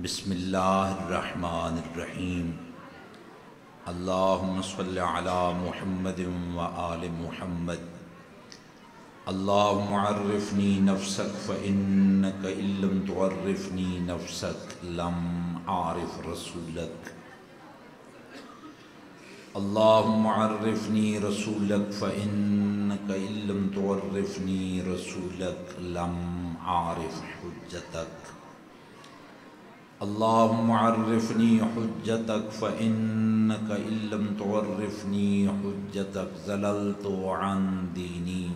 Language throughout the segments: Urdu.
بسم اللہ الرحمن الرحیم اللہم صلی علی محمد و آل محمد اللہم عرفنی نفسک فإنک ان لم تعرفنی نفسک لم أعرف رسولک اللہم عرفنی رسولک فإنک ان لم تعرفنی رسولک لم أعرف حجتک اللہم عرفنی حجتک فإنک ان لم تعرفنی حجتک ضللت عن دینی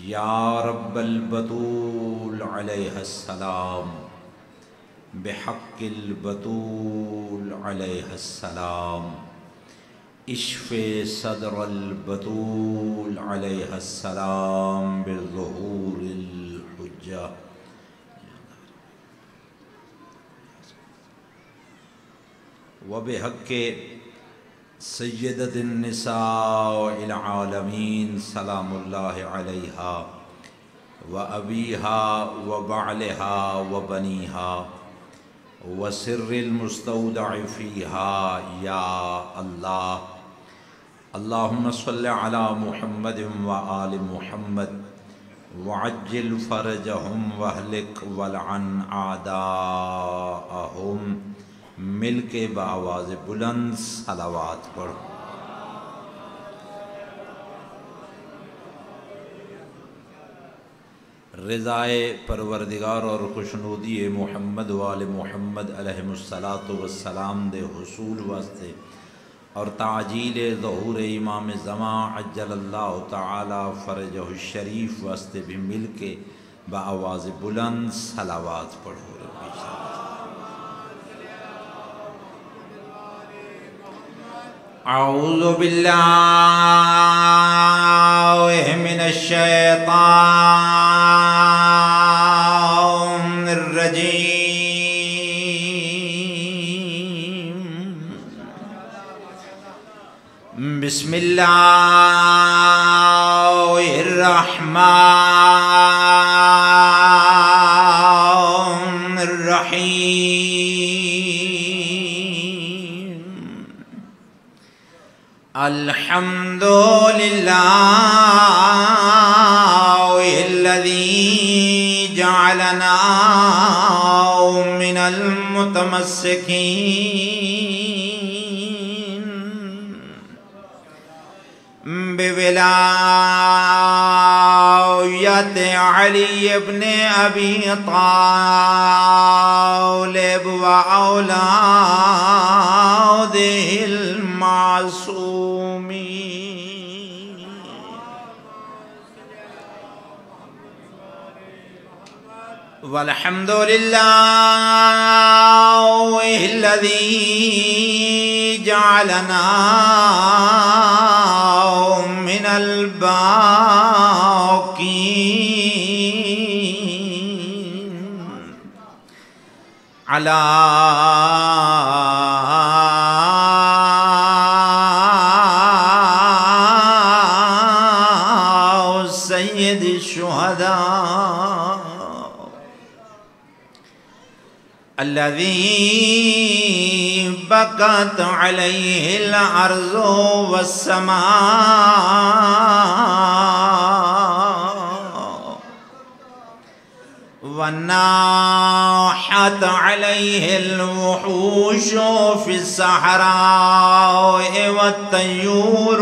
یا رب البتول علیہ السلام بحق البتول علیہ السلام اشف صدر البتول علیہ السلام بظہور الحجہ وبحق سیدۃ النساء العالمین سلام اللہ علیہا وابیہا وبعلہا وبنیہا وسر المستودع فیہا یا اللہ اللہم صلی علی محمد وآل محمد وعجل فرجہم واہلک ولعن اعداءہم مل کے بآواز بلند صلوات پڑھو۔ رضائے پروردگار اور خوشنودی محمد وآل محمد علیہ الصلاۃ دے حصول واسطے اور تعجیل ظہور امام زمان عجل اللہ تعالی فرجہ الشریف واسطے بھی مل کے بآواز بلند صلوات پڑھو۔ اعوذ باللہ من الشیطان الرجیم بسم اللہ الرحمن الرحیم الحمد للہ الذی جعلنا من المتمسکین بولایت علی ابن ابی طالب و اولاده المعصومین والحمد للہ الذی جعلنا من الباقین علی سید الشہداء الذي بكت عليه الأرض والسماء وناحت عليه الوحوش في الصحراء والطيور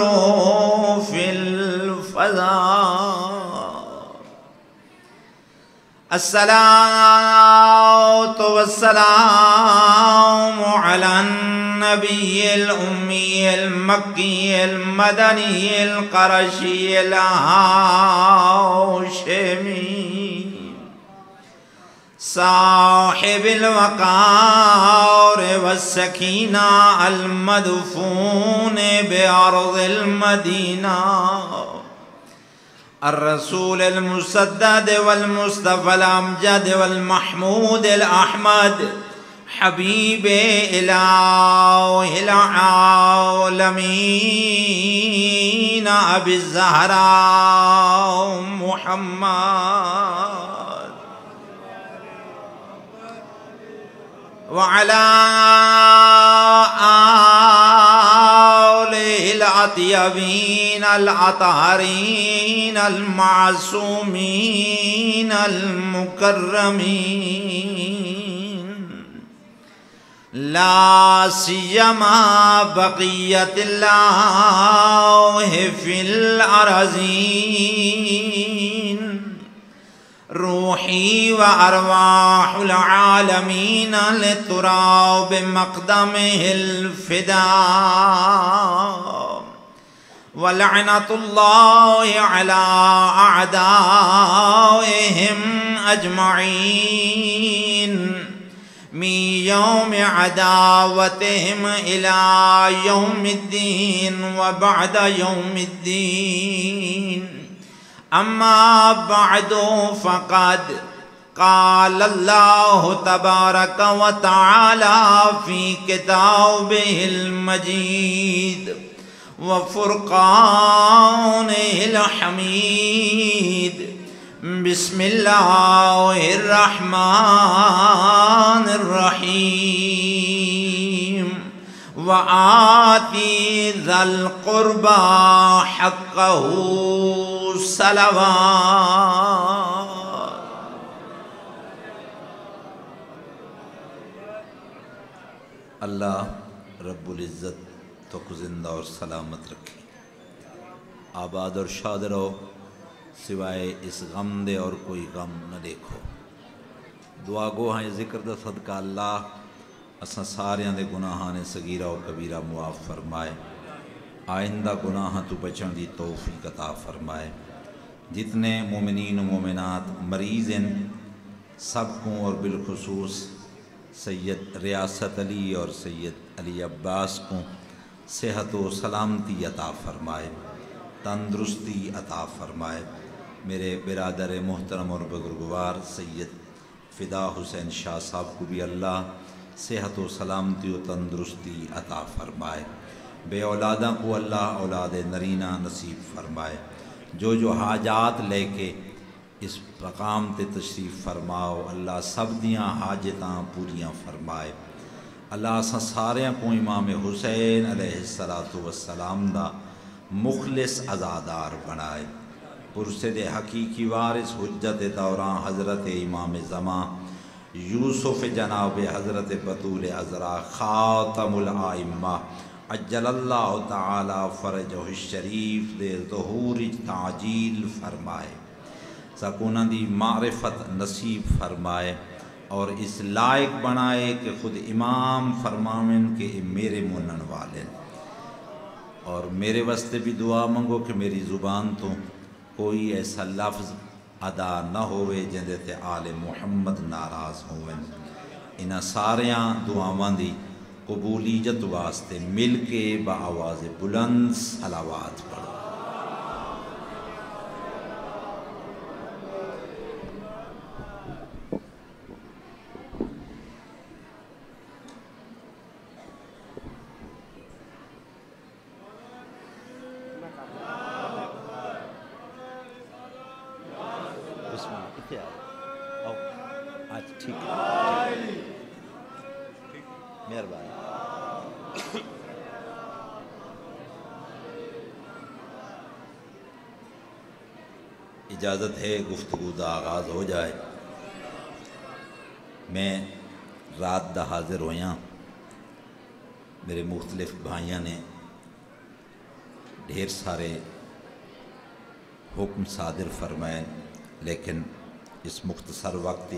في الفضاء الصلاة والسلام على النبي الأمي المكي المدني القرشي الهاشمي صاحب الوقار والسكينة المدفون بأرض المدينة الرسول المسدد والمصطفى الأمجد والمحمود الأحمد حبيب إله العالمين أبي الزهراء محمد وعلى آله الأطيبين الأطهرين المعصومين المكرمين لا سيما بقية الله في الأرضين روحي وأرواح العالمين لترى بمقدمه الفداء ولعنة الله على أعدائهم أجمعين من يوم عداوتهم إلى يوم الدين وبعد يوم الدين أما بعد فقد قال الله تبارك وتعالى في كتابه المجيد وفرقانه الحميد بسم الله الرحمن الرحيم وآتي ذا القربى حقه صلوات اللہ رب العزت تو کو زندہ اور سلامت رکھے، آباد اور شاد رہو، سوائے اس غم دے اور کوئی غم نہ دیکھو۔ دعا گو ہیں ذکر دا صدقہ اللہ اساں ساریاں دے گناہاں نے صغیرہ و کبیرہ معاف فرمائے، آئندہ گناہاں تو بچن دی توفیق عطا فرمائے۔ جتنے مومنین و مومنات مریض ہیں سب کو اور بالخصوص سید ریاست علی اور سید علی عباس کو صحت و سلامتی عطا فرمائے، تندرستی عطا فرمائے۔ میرے برادر محترم اور بزرگوار سید فدا حسین شاہ صاحب کو بھی اللہ صحت و سلامتی و تندرستی عطا فرمائے۔ بے اولادہ کو اللہ اولاد نرینہ نصیب فرمائے۔ جو حاجات لے کے اس مقام تے تشریف فرماؤ اللہ سب دیاں حاجتاں پوریاں فرمائے۔ اللہ اساں ساریاں کو امام حسین علیہ السلام دا مخلص عزادار بنائے۔ پرسد حقیقی وارث حجت دوران حضرت امام زمان یوسف جناب حضرت بطول عذرا خاتم الائمہ عجل اللہ تعالی فرجہ الشریف دے ظہور تعجیل فرمائے، سکونہ دی معرفت نصیب فرمائے اور اس لائق بنائے کہ خود امام فرماویں کہ میرے منن والے، اور میرے واسطے بھی دعا منگو کہ میری زبان تو کوئی ایسا لفظ ادا نہ ہوئے جندے تے آل محمد ناراض ہوئے۔ انہاں ساریاں دعاواں دی قبولیت واسطے مل کے بآواز بلند صلوات پڑھو۔ اجازت ہے گفتگو دا آغاز ہو جائے۔ میں رات دا حاضر ہویاں، میرے مختلف بھائیاں نے ڈھیر سارے حکم صادر فرمائے، لیکن اس مختصر وقت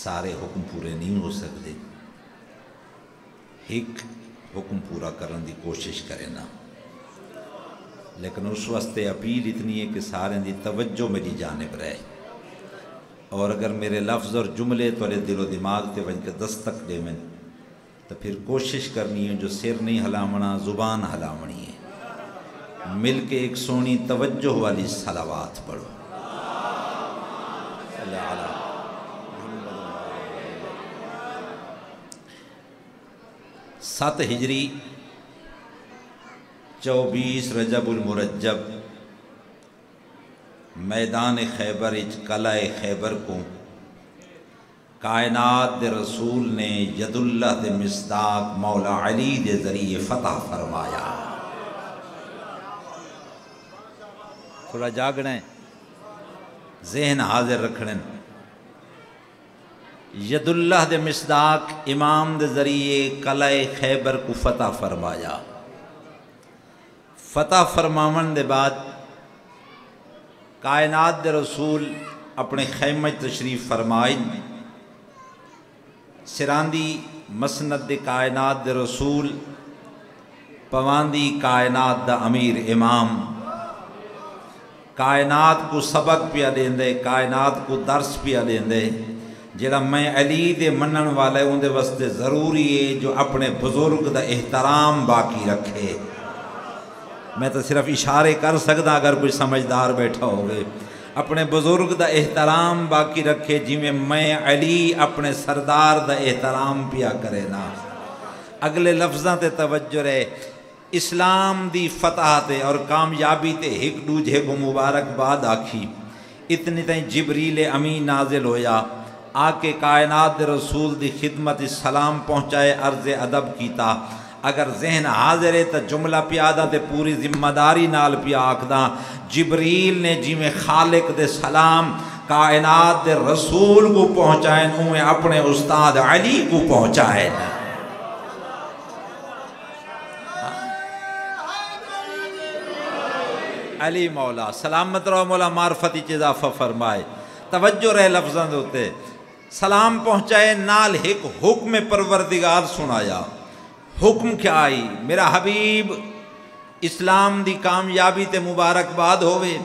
سارے حکم پورے نہیں ہو سکتے۔ ایک حکم پورا کرنے دی کوشش کرے نا، لیکن اس واسطے اپیل اتنی ہے کہ سارے دی توجہ میری جانب رہے، اور اگر میرے لفظ اور جملے تھوڑے دل و دماغ تے ون کے دستک دے میں تو پھر کوشش کرنی ہے جو سر نہیں ہلاونا زبان ہلاونی ہے۔ مل کے ایک سونی توجہ والی صلوات پڑھو۔ 7 ہجری 24 رجب المرجب میدان خیبر قلعہ خیبر کو کائنات دے رسول نے ید اللہ دے مصداق مولا علی دے ذریعے فتح فرمایا۔ تھوڑا جاگنا ہے، ذہن حاضر رکھنے۔ ید اللہ دے مصداق امام دے ذریعے قلعہ خیبر کو فتح فرمایا۔ فتح فرماون دے بعد کائنات دے رسول اپنے خیمہ تشریف فرمائیں۔ سراندی مسند دے کائنات دے رسول، پواندی کائنات دا امیر امام، کائنات کو سبق پیا دیندے، کائنات کو درس پیا دیندے۔ جڑا میں علی دے منن والے اندے واسطے ضروری ہے جو اپنے بزرگ دا احترام باقی رکھے۔ میں تو صرف اشارے کر سکتا اگر کوئی سمجھدار بیٹھا ہوگے۔ اپنے بزرگ دا احترام باقی رکھے، جی میں علی اپنے سردار دا احترام پیا کرے نا۔ اگلے لفظاں تے توجہ رہے۔ اسلام دی فتح تے اور کامیابی تے ایک دوجے کو مبارکباد آکھی۔ اتنی تائیں جبریل امین نازل ہویا، آ کے کائنات دے رسول دی خدمت سلام پہنچائے، عرض ادب کیتا۔ اگر ذہن حاضر ہے تو جملہ پیادہ تے پوری ذمہ داری نال پیا آکھدا۔ جبریل نے جی میں خالق دے سلام کائنات دے رسول کو پہنچائیں، انہیں اپنے استاد علی کو پہنچائیں۔ علی مولا سلامت رہو، مولا معرفتی اضافہ فرمائے۔ توجہ رہے لفظاں دے ہوتے، سلام پہنچائے نال ایک حکم پروردگار سنایا۔ حکم کیا آئی؟ میرا حبیب اسلام دی کامیابی تے مبارکباد ہوئے،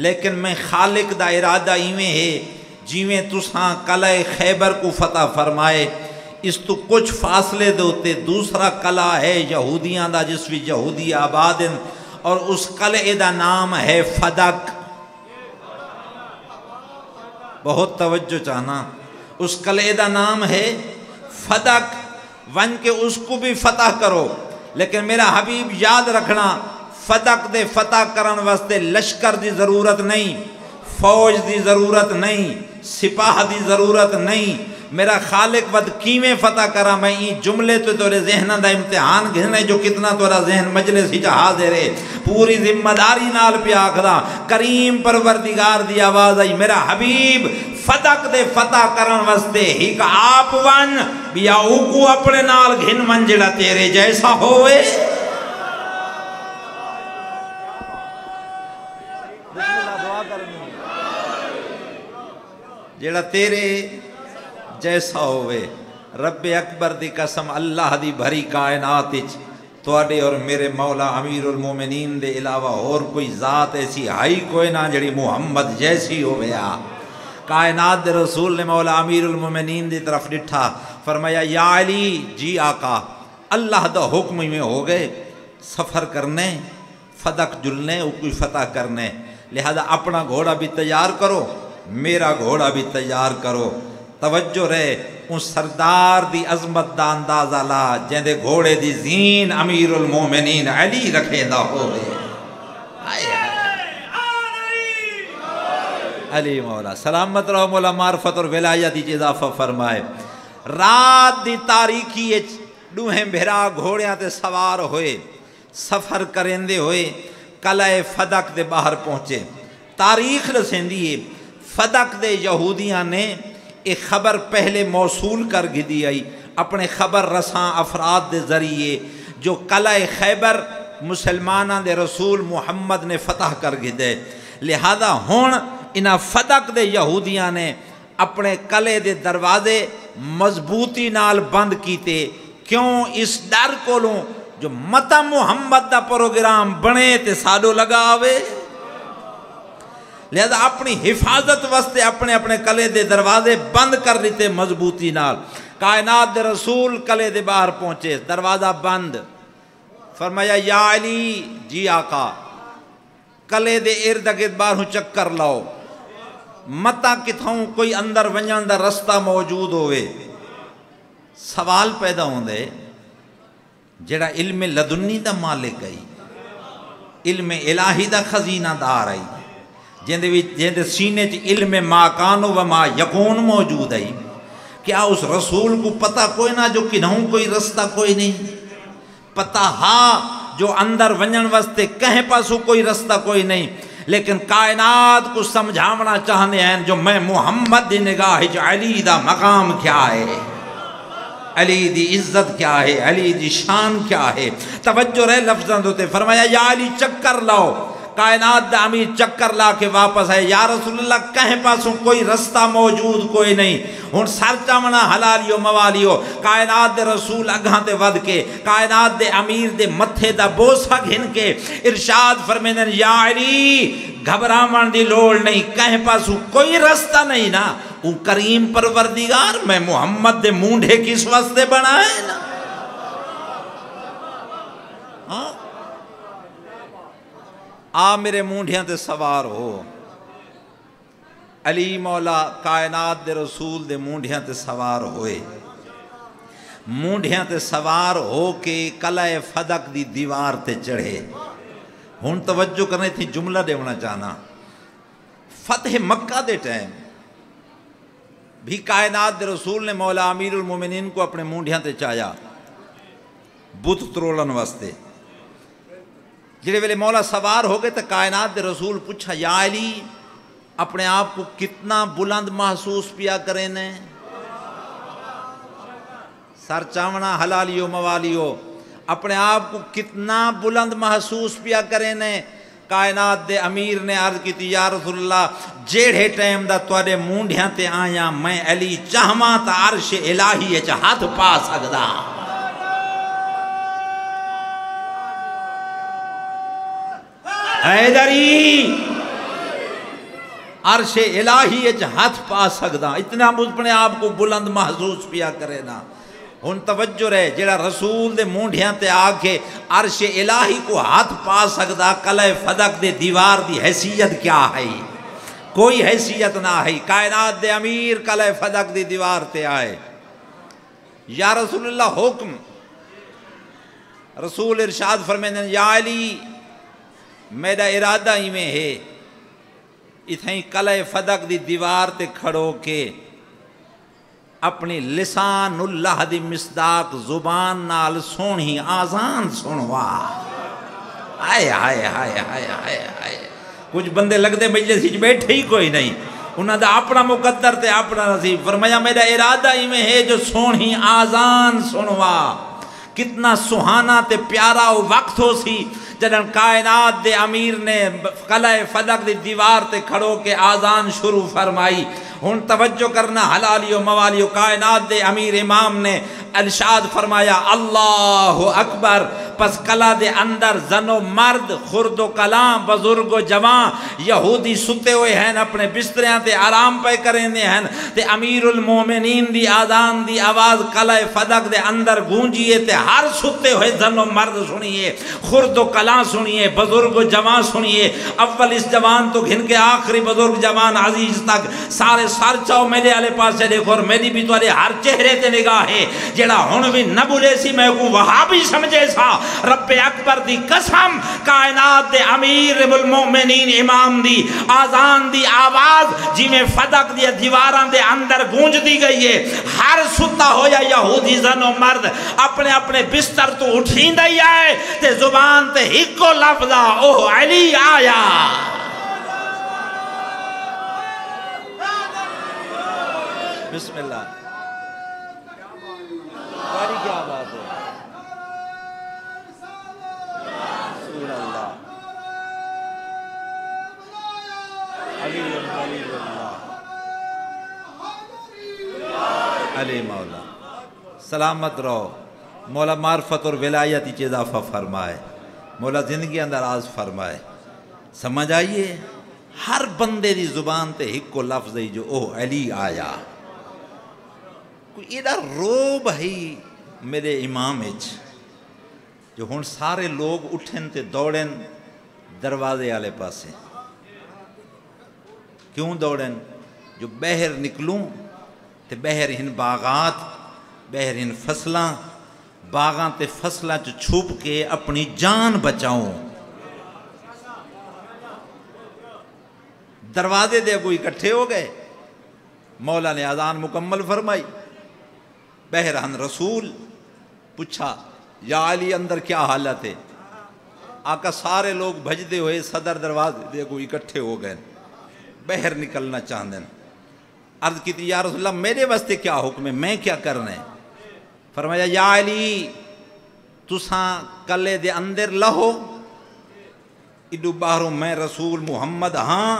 لیکن میں خالق دا ارادہ ایویں ہے جیویں تساں قلعہ خیبر کو فتح فرمائے، اس تو کچھ فاصلے دوتے دوسرا قلعہ ہے یہودیاں دا جس بھی یہودی آباد ہیں، اور اس قلعے دا نام ہے فدق۔ بہت توجہ چاہنا، اس قلعے دا نام ہے فدق، ون کے اس کو بھی فتح کرو۔ لیکن میرا حبیب یاد رکھنا، فدق دے فتح کرن واسطے لشکر دی ضرورت نہیں، فوج دی ضرورت نہیں، سپاہ دی ضرورت نہیں۔ میرا خالق ود کیویں فتح کرا، میں یہ جملے تو تورے ذہن دا امتحان گھنے جو کتنا تورا ذہن مجلس ہی حاضر ہے، پوری ذمہ داری نال پیا آکھدا۔ کریم پروردگار دی آواز آئی، میرا حبیب فدق دے فتح کرن واسطے ایک آپ ون بیا او کو اپنے نال گھن من جڑا تیرے جیسا ہوئے۔ جڑا تیرے جیسا ہوئے۔ رب اکبر دی قسم، اللہ دی بھری کائنات اچ تواڈے اور میرے مولا امیر المومنین دے علاوہ اور کوئی ذات ایسی ہائی کوئی نہ جڑی محمد جیسی ہوئے۔ کائنات دے رسول نے مولا امیر المومنین دی طرف ڈٹھا، فرمایا یا علی، جی آقا، اللہ دا حکم میں ہو گئے سفر کرنے، فدق جلنے، او کوئی فتح کرنے، لہذا اپنا گھوڑا بھی تیار کرو، میرا گھوڑا بھی تیار کرو۔ توجہ رہے، ان سردار دی عظمت دا اندازہ لا جیندے گھوڑے دی زین امیر المومنین علی رکھے دا ہوئے۔ علی مولا سلامت رہو، مولا معرفت اور ولایت کی اضافہ فرمائے۔ رات دی تاریکی دوہیں بھرا گھوڑیاں تے سوار ہوئے، سفر کریندے ہوئے قلعہ فدق دے باہر پہنچے۔ تاریخ رسیندی ہے فدق دے یہودیاں نے ایک خبر پہلے موصول کر گدی آئی اپنے خبر رساں افراد دے ذریعے، جو قلعہ خیبر مسلمانہ دے رسول محمد نے فتح کر گدے۔ لہذا ہون انہاں فدق دے یہودیاں نے اپنے قلعے دے دروازے مضبوطی نال بند کیتے، کیوں؟ اس ڈر کولوں جو متا محمد دا پروگرام بنے تے ساڈو لگاوے۔ لہذا اپنی حفاظت واسطے اپنے اپنے قلعے دے دروازے بند کر لیتے مضبوطی نال۔ کائنات دے رسول قلعے دے باہر پہنچے، دروازہ بند، فرمایا یا علی، جی آقا، قلعے دے ارد گرد باہروں چکر لاؤ، متا کتھوں کوئی اندر ونجن دا رستہ موجود ہوئے۔ سوال پیدا ہوندے، جڑا علم لدنی دا مالک ہے، علم الہی دا خزینہ دار ہے، جیندے سینے چ علم ما کانو و ما یکون موجود ہے، کیا اس رسول کو پتہ کوئی نہ جو کنہوں کوئی رستہ کوئی نہیں؟ پتہ ہاں جو اندر ونجن واسطے کہیں پاسو کوئی رستہ کوئی نہیں، لیکن کائنات کو سمجھاونا چاہنے ہیں جو میں محمد دی نگاہ جو علی دا مقام کیا ہے، علی دی عزت کیا ہے، علی دی شان کیا ہے۔ توجہ رہے لفظاں دوتے فرمایا یا علی چکر لاؤ، کائنات دا امیر چکر لا کے واپس ہے، یا رسول اللہ کہیں پاسوں کوئی رستہ موجود کوئی نہیں، ہن سر چاونا حلالیو موالیو، کائنات دے رسول اگھاں تے ود کے، کائنات دے امیر دے متھے دا بوسا گھن کے ارشاد فرمیندن یا علی گھبراون دی لوڑ نہیں، کہیں پاسوں کوئی رستہ نہیں نا، او کریم پروردگار میں محمد دے مونڈے کس واسطے بنائے نا۔ ہاں آ میرے مونڈیاں تے سوار ہو، علی مولا کائنات دے رسول دے مونڈیاں تے سوار ہوئے، مونڈیاں تے سوار ہو کے قلعہ فدق دی دیوار تے چڑھے۔ ہن توجہ کرنے تھی جملہ دیونا چاہنا، فتح مکہ دے ٹائم بھی کائنات دے رسول نے مولا امیر المومنین کو اپنے مونڈیاں تے چایا بت ترولن واسطے۔ جڑے ویلے مولا سوار ہو گئے تو کائنات دے رسول پوچھا یا علی اپنے آپ کو کتنا بلند محسوس پیا کریں نے؟ سر چاونا حلالیو موالیو، اپنے آپ کو کتنا بلند محسوس پیا کریں نے؟ کائنات دے امیر نے عرض کی تھی یا رسول اللہ جیڑے ٹائم دا توڑے مونڈیاں تے آیا میں علی چاہماں تا عرش الہی اچھا ہاتھ پا سکدا۔ حیدری عرش الہی اچھا ہاتھ پا سکدا، اتنا اپنے آپ کو بلند محسوس پیا کرے نا۔ ہن توجہ رہے جڑا رسول دے مونڈیاں تے آکے عرش الہی کو ہاتھ پا سکدا، قلعہ فدق دے دیوار دی حیثیت کیا ہے؟ کوئی حیثیت نہ ہے۔ کائنات دے امیر قلعہ فدق دی دیوار تے آئے، یا رسول اللہ حکم، رسول ارشاد فرمیندن یا علی میرا ارادہ ہی میں ہے اتھیں قلعہ فدق دی دیوار تے کھڑو کے اپنی لسان اللہ دی مصداق زبان نال سونی آزان سنوا۔ آئے آئے آئے آئے آئے آئے کچھ بندے لگ دے مجلس ہی بیٹھے ہی کوئی نہیں، انہاں دا اپنا مقدر تے اپنا نصیب۔ فرمایا میرا ارادہ ہی میں ہے جو سونی آزان سنوا۔ کتنا سہانا تے پیارا وقت ہو سی جنہاں کائنات دے امیر نے قلعہ فدق دی دیوار تے کھڑو کے آزان شروع فرمائی۔ ہن توجہ کرنا حلالیو موالیو، کائنات دے امیر امام نے ارشاد فرمایا اللہ اکبر، پس قلعہ دے اندر زن و مرد خرد و کلاں بزرگ و جوان یہودی ستے ہوئے ہیں اپنے بستریاں تے آرام پہ کریں دے ہیں تے امیر المومنین دی آزان دی آواز قلعہ فدق دے اندر گونجیے تے ہر ستے ہوئے زن و مرد سنیے، خرد و کلاں سنیے، بزرگ و جوان سنیے، اول اس جوان تو گھن کے آخری بزرگ جوان عزیز تک سارے سر چاؤ میرے آلے پاس سے دیکھو، اور میری بھی تو ہر چہرے تے نگاہ ہے جڑا ہن بھی نہ بولے سی میں کو وہاں بھی سمجھے سا رب اکبر دی قسم کائنات دے امیر المومنین امام دی آزان دی آواز جی میں فدق دی دیواران دے اندر گونج دی گئی ہے، ہر ستا ہو یا یہودی زن و مرد اپنے اپنے بستر تو اٹھین دائی آئے تے زبان تے ہکو لفظہ اوہ علی آیا۔ بسم اللہ، باری کیا بات ہے، رسول اللہ علی اللہ علی مولا سلامت رہو، مولا معرفت اور ولایت کی اضافہ فرمائے، مولا زندگی اندراز فرمائے۔ سمجھ آئیے ہر بندے دی زبان تے ہکو لفظ ہے جو اوہ علی آیا۔ کوئی ایڈا روب ہے میرے امام اچ جو ہن سارے لوگ اٹھن تے دوڑن دروازے آلے پاسے، کیوں دوڑن؟ جو بہر نکلوں تے بہر ہن باغات، بہر ہن فصلاں، باغاں تے فصلاں چ چھپ کے اپنی جان بچاؤں۔ دروازے دے کوئی اکٹھے ہو گئے، مولا نے اذان مکمل فرمائی، بہرحال رسول پوچھا یا علی اندر کیا حالت ہے؟ آقا سارے لوگ بھجدے ہوئے صدر دروازے دیکھو اکٹھے ہو گئے، باہر نکلنا چاہتے ہیں۔ عرض کی تھی یا رسول اللہ میرے واسطے کیا حکم ہے، میں کیا کرنا ہے؟ فرمایا یا علی تساں کلے دے اندر لہو، اڈو باہروں میں رسول محمد ہاں،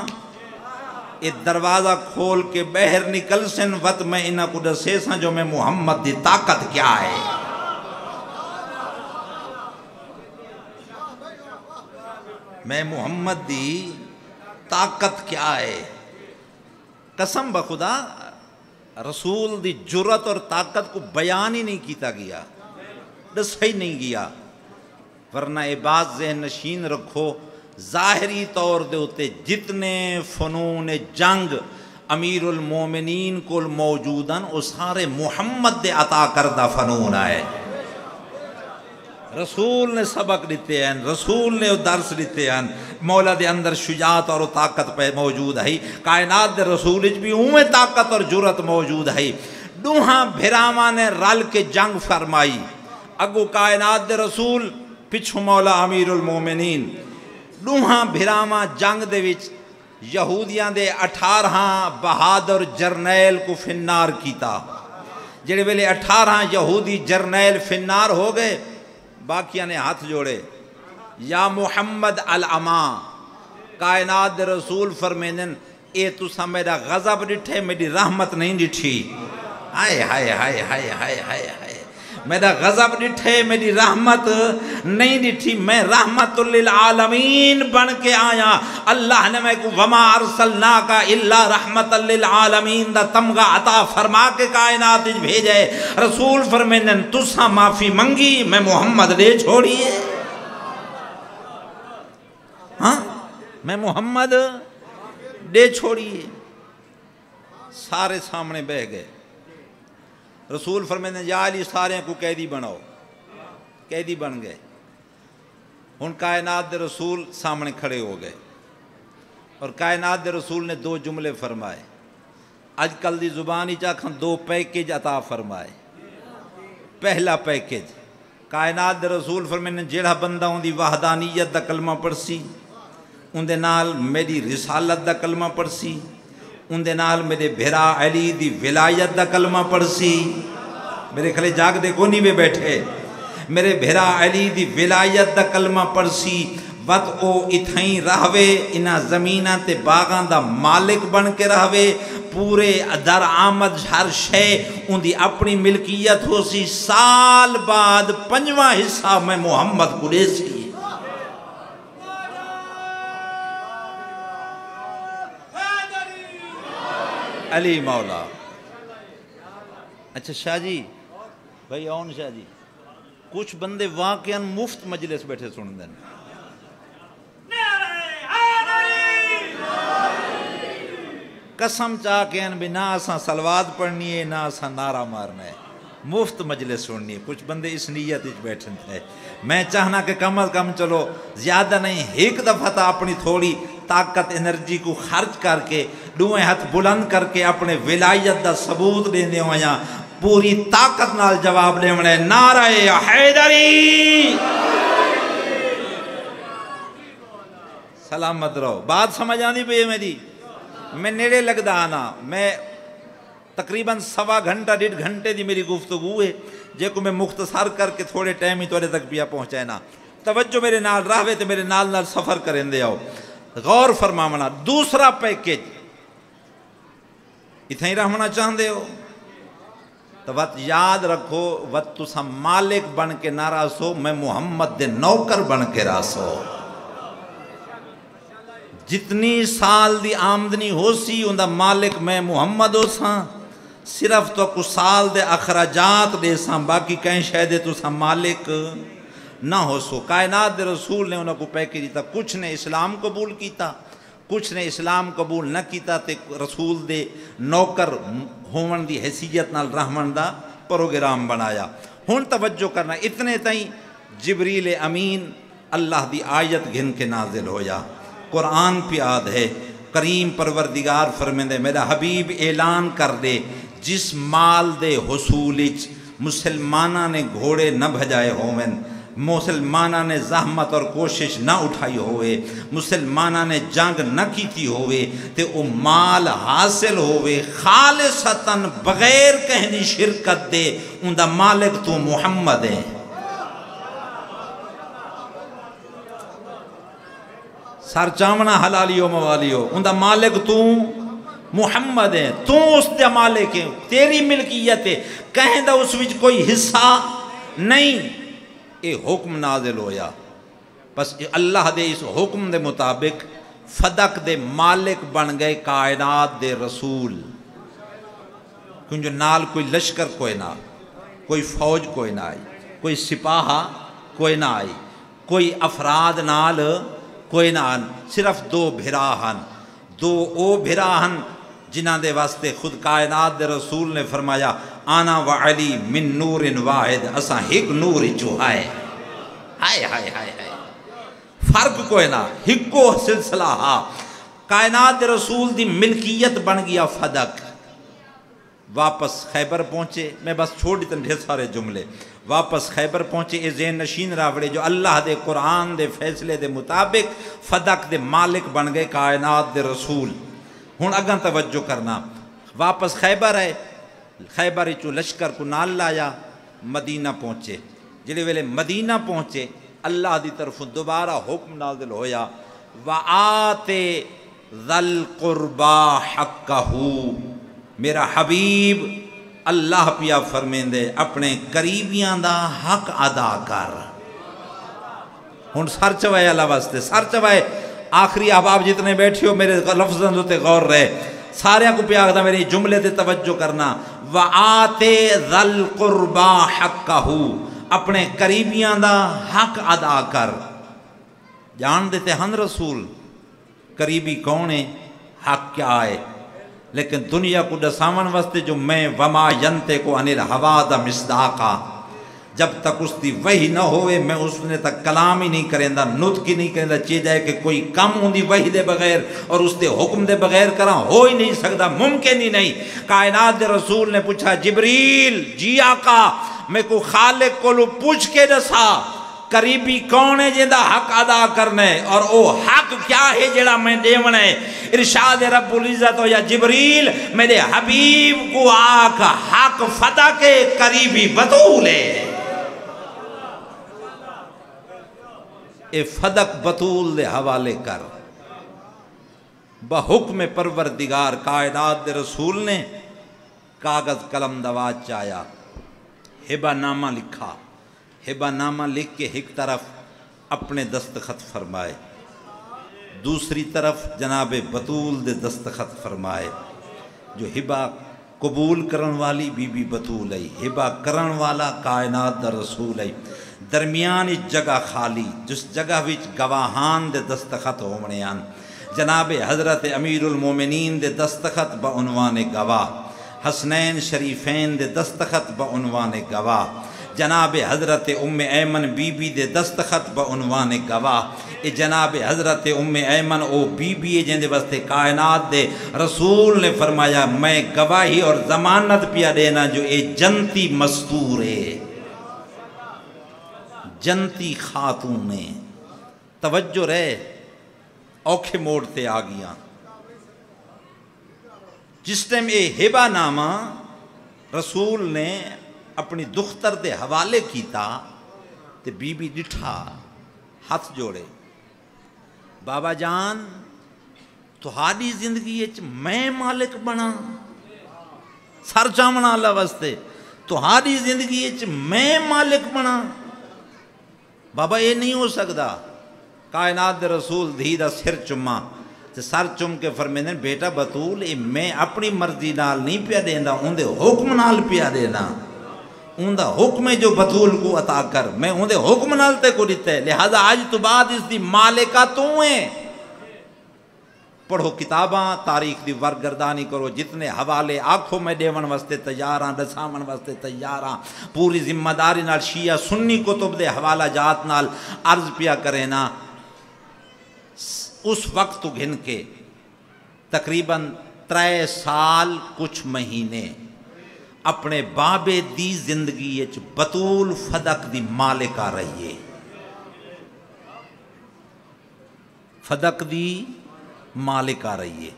یہ دروازہ کھول کے باہر نکل سن وقت میں انہاں کو دسے ساں جو میں محمد دی طاقت کیا ہے۔ میں محمد دی طاقت کیا ہے۔ قسم بخدا رسول دی جرت اور طاقت کو بیان ہی نہیں کیتا گیا، دسا ہی نہیں گیا، ورنہ یہ بات ذہن نشین رکھو ظاہری طور دے ہوتے جتنے فنون جنگ امیر المومنین کو موجودن وہ سارے محمد دے عطا کردہ فنون آئے۔ رسول نے سبق دیتے ہیں، رسول نے درس دیتے ہیں، مولا دے اندر شجاعت اور طاقت پہ موجود ہے، کائنات دے رسول بھی اوہ طاقت اور جرت موجود ہے۔ دوہاں بھراواں نے رل کے جنگ فرمائی، اگو کائنات دے رسول پچھو مولا امیر المومنین، دوہاں بھراواں جنگ دے وچ یہودیاں دے 18 بہادر جرنیل کو فنار کیتا۔ جڑے ویلے 18 یہودی جرنیل فنار ہو گئے، باقیاں نے ہاتھ جوڑے، یا محمد العما، کائنات دے رسول فرمینن اے تسا میرا غضب ڈٹھے میری رحمت نہیں ڈٹھی۔ ہائے ہائے ہائے ہائے ہائے ہائے ہائے، میرا غضب ڈٹھے میری رحمت نہیں ڈٹھی، میں رحمت للعالمین بن کے آیا۔ اللہ نے میں کو وما ارسلناک الا رحمت للعالمین دا تمغہ عطا فرما کے کائنات بھیجے۔ رسول فرمینن تسا معافی منگی میں محمد دے چھوڑیے، ہاں میں محمد دے چھوڑیے۔ سارے سامنے بہ گئے، رسول فرمائے یا علی سارے کو قیدی بناؤ، قیدی بن گئے۔ ان کائنات دے رسول سامنے کھڑے ہو گئے اور کائنات دے رسول نے 2 جملے فرمائے۔ اج کل دی زبانی چاکھن 2 پیکج عطا فرمائے۔ پہلا پیکج کائنات دے رسول فرمائے جیڑا بندہ ان دی وحدانیت دا کلمہ پڑھسی، ان دے نال میری رسالت دا کلمہ پڑھسی، ان دے نال میرے بھرا علی دی ولایت دا کلمہ پڑھسی، میرے کھلے جاگ دے کونی بے بیٹھے، میرے بھرا علی دی ولایت دا کلمہ پڑھسی، وقت او اتھائیں رہوے انہا زمینہ تے باغاں دا مالک بن کے رہوے، پورے در آمد ہر شے ان دی اپنی ملکیت ہو سی، سال بعد 5واں حصہ میں محمد کو دے سی۔ علی مولا۔ اچھا شاہ جی بھائی آؤن شاہ جی، کچھ بندے واقعاً مفت مجلس بیٹھے سن دیں، قسم چاہ کے ان بھی نہ اساں سلوات پڑھنی ہے نہ اساں نعرہ مارنا ہے، مفت مجلس سننی ہے۔ کچھ بندے اس نیت وچ بیٹھے تھے، میں چاہنا کہ کم از کم چلو زیادہ نہیں ایک دفعہ تا اپنی تھوڑی طاقت انرجی کو خرچ کر کے دوئیں ہاتھ بلند کر کے اپنے ولایت دا ثبوت دینے ہویا، پوری طاقت نال جواب دے ہونے نعرہ حیدری۔ سلامت رہو، بات سمجھ آنی پہ میری، میں نیڑے لگ دا آنا، میں تقریباً 1.25 گھنٹہ 1.5 گھنٹے دی میری گفتگو ہے، جے کو میں مختصر کر کے تھوڑے ٹائم ہی توڑے تک پیا پہنچائے نا، توجہ میرے نال راہوے تے میرے نال سفر کریں دے آؤ، غور فرماونا۔ دوسرا پیکج اتنا ہی رہنا چاہندے ہو تو وقت یاد رکھو، وقت تسا مالک بن کے نہ راسو، میں محمد دے نوکر بن کے راسو۔ جتنی سال دی آمدنی ہو سی ان دا مالک میں محمد ہو ساں، صرف تو کچھ سال دے اخراجات دے ساں، باقی کہیں شہدے تو ساں مالک نہ ہو سو۔ کائنات دے رسول نے انہوں کو پیکے دیتا، کچھ نے اسلام قبول کیتا، کچھ نے اسلام قبول نہ کیتا تے رسول دے نوکر ہون دی حیثیت نال رحمن دا پروگرام بنایا۔ ہون توجہ کرنا، اتنے تائیں جبریل امین اللہ دی آیت گھن کے نازل ہویا، قرآن پہ آد ہے، کریم پروردگار فرمیندے میرا حبیب اعلان کر دے، جس مال دے حصولچ مسلمانہ نے گھوڑے نہ بھجائے ہوئن، مسلمانہ نے زحمت اور کوشش نہ اٹھائی ہوئے، مسلمانہ نے جنگ نہ کیتی ہوئے تے او مال حاصل ہوئے خالصتاً بغیر کہنی شرکت دے، ان دا مالک تو محمد ہے۔ سر چامنا حلالیو موالیو، ان دا مالک تو محمد ہے، تو اس دا مالک ہے، تیری ملکیت ہے، کہیں دا اس وچ کوئی حصہ نہیں۔ اے حکم نازل ہویا، بس اللہ دے اس حکم دے مطابق فدق دے مالک بن گئے کائنات دے رسول، کیونکہ نال کوئی لشکر کوئی نہ، کوئی فوج کوئی نہ آئی، کوئی سپاہا کوئی نہ آئی، کوئی افراد نال کوئی نہ آن، صرف دو بھراہن، دو او بھراہن جنہاں دے واسطے خود کائنات دے رسول نے فرمایا آنا و علی من نور واحد، اساں ہک نور چوہائے، ہائے ہائے ہائے ہائے، فرق کوئی نہ، ہکو سلسلہ ہا۔ کائنات دے رسول دی ملکیت بن گیا فدق۔ واپس خیبر پہنچے، میں بس چھوڑ دیتا ڈھیر سارے جملے، واپس خیبر پہنچے، اے ذہن نشین راوڑے جو اللہ دے قرآن دے فیصلے دے مطابق فدق دے مالک بن گئے کائنات دے رسول۔ ہن اگاں توجہ کرنا، واپس خیبر ہے، خیبر چو لشکر کو نال لایا، مدینہ پہنچے، جلے ویلے مدینہ پہنچے اللہ دی طرف دوبارہ حکم نازل ہویا وَآتِ ذَا الْقُرْبَى حَقَّهُ، میرا حبیب اللہ پیا فرمیندے اپنے قریبیاں دا حق ادا کر۔ ہن سر چوائے اللہ واسطے، سر چوائے آخری احباب جتنے بیٹھے ہو میرے لفظاں تے غور رہے، سارے کو پیا آگدا میری جملے تے توجہ کرنا، وَآتِ ذَا الْقُرْبَى حَقَّهُ، اپنے قریبیاں دا حق ادا کر۔ جان دیتے ہن رسول قریبی کون ہے، حق کیا ہے، لیکن دنیا کو دساون واسطے جو میں وما ینطق عن الہویٰ دا مصداقا، جب تک اس دی وحی نہ ہوئے میں اس نے تک کلام ہی نہیں کریں دا، نطق ہی نہیں کریں دا، چیز ہے کہ کوئی کم ہوں دی وحی دے بغیر اور اس دے حکم دے بغیر کراں ہو ہی نہیں سکتا، ممکن ہی نہیں۔ کائنات دے رسول نے پوچھا جبریل جی آقا میں کو خالق کو لو پوچھ کے دسا قریبی کون ہے جیندہ حق ادا کرنے اور او حق کیا ہے جڑا میں دیونے۔ ارشاد رب العزت ہو یا جبریل میرے حبیب کو آکھ حق فتح کے قریبی بطول ہے۔ اے فدق بطول دے حوالے کر، بحکم پروردگار کائنات دے رسول نے کاغذ قلم دواج چایا، ہبہ نامہ لکھا، ہبہ نامہ لکھ کے ایک طرف اپنے دستخط فرمائے، دوسری طرف جناب بطول دے دستخط فرمائے، جو ہبہ قبول کرن والی بی بی بطول ہے، ہبہ کرن والا کائنات دا رسول ہے، درمیان اس جگہ خالی جس جگہ وچ گواہان دے دستخط ہونے آن، جناب حضرت امیر المومنین دے دستخط بعنوان گواہ، حسنین شریفین دے دستخط بعنوان گواہ، جناب حضرت ام ایمن بی بی دے دستخط بعنوان گواہ، اے جناب حضرت ام ایمن او بی بی جن دے واسطے کائنات دے رسول نے فرمایا میں گواہی اور ضمانت پیا دینا جو اے جنتی مستور ہے، جنتی خاتون نے۔ توجہ رہے، اوکھے موڑ تے آ گیا، جس ٹائم اے ہبہ نامہ رسول نے اپنی دختر دے حوالے کیتا تے بی بی ڈٹھا ہاتھ جوڑے، بابا جان تہاڈی زندگی میں مالک بنا، سر چامنا اللہ واسطے تہاڈی زندگی میں مالک بنا، بابا یہ نہیں ہو سکتا۔ کائنات دے رسول دھی دا سر چما تے سر چم کے فرمیندے بیٹا بطول میں اپنی مرضی نال نہیں پیا دینا، ان دے حکم نال پیا دینا، ان دا حکم جو بطول کو عطا کر، میں ان دے حکم نال تے کو دیتے، لہذا آج تو بعد اس دی مالکہ تو ہیں۔ پڑھو کتاباں، تاریخ دی ورگردانی کرو، جتنے حوالے آنکھوں میں دیون واسطے تیاراں، دسامن واسطے تیاراں، پوری ذمہ داری نال شیعہ سنی کتب دے حوالہ جات نال عرض پیا کرے نا۔ اس وقت تو گھن کے تقریباً 3 سال کچھ مہینے اپنے بابے دی زندگی اچ بطول فدق دی مالکہ رہی ہے، فدق دی مالکہ رہی ہے،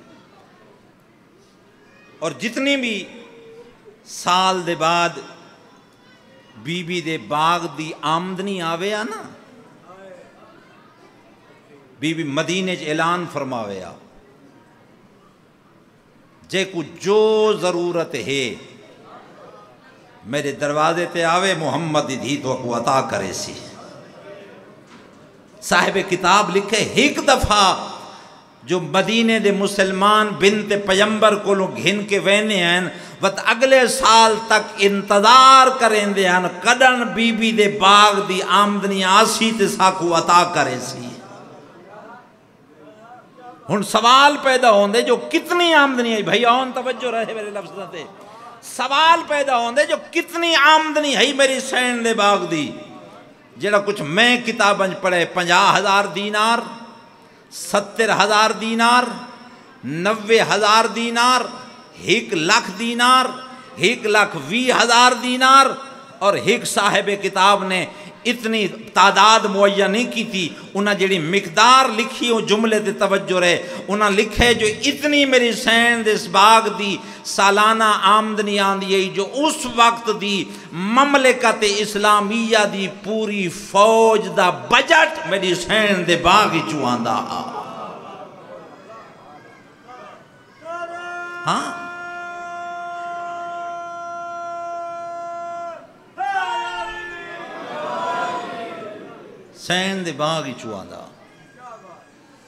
اور جتنی بھی سال دے بعد بی بی دے باغ دی آمدنی آوے آ نا، بی بی مدینے چ اعلان فرماوے آ جے کو جو ضرورت ہے میرے دروازے تے آوے محمد دی تو کو عطا کرے سی۔ صاحب کتاب لکھے ایک دفعہ جو مدینے دے مسلمان بنت پیمبر کو لوگ گھن کے وینے ہیں وقت اگلے سال تک انتظار کریں دے ہیں کدن بی بی دے باغ دی آمدنی آسی تے ساکو عطا کرے سی۔ ہن سوال پیدا ہوندے جو کتنی آمدنی ہے، بھائی آن توجہ رہے میرے لفظوں تے، سوال پیدا ہوندے جو کتنی آمدنی ہے میری سین دے باغ دی، جڑا کچھ میں کتابیں پڑھے 50,000 دینار، 70,000 دینار، 90,000 دینار، 1,00,000 دینار، 1,20,000 دینار، اور ایک صاحب کتاب نے اتنی تعداد معین نہیں کی تھی، انہاں جڑی مقدار لکھی ہو جملے تے توجہ رہے، انہاں لکھے جو اتنی میری سین دس باغ دی سالانہ آمدنی آندی ہے جو اس وقت دی مملکت اسلامیہ دی پوری فوج دا بجٹ میری سین دے باغ چوں آندا۔ ہاں سین دے باغ چوں آندا،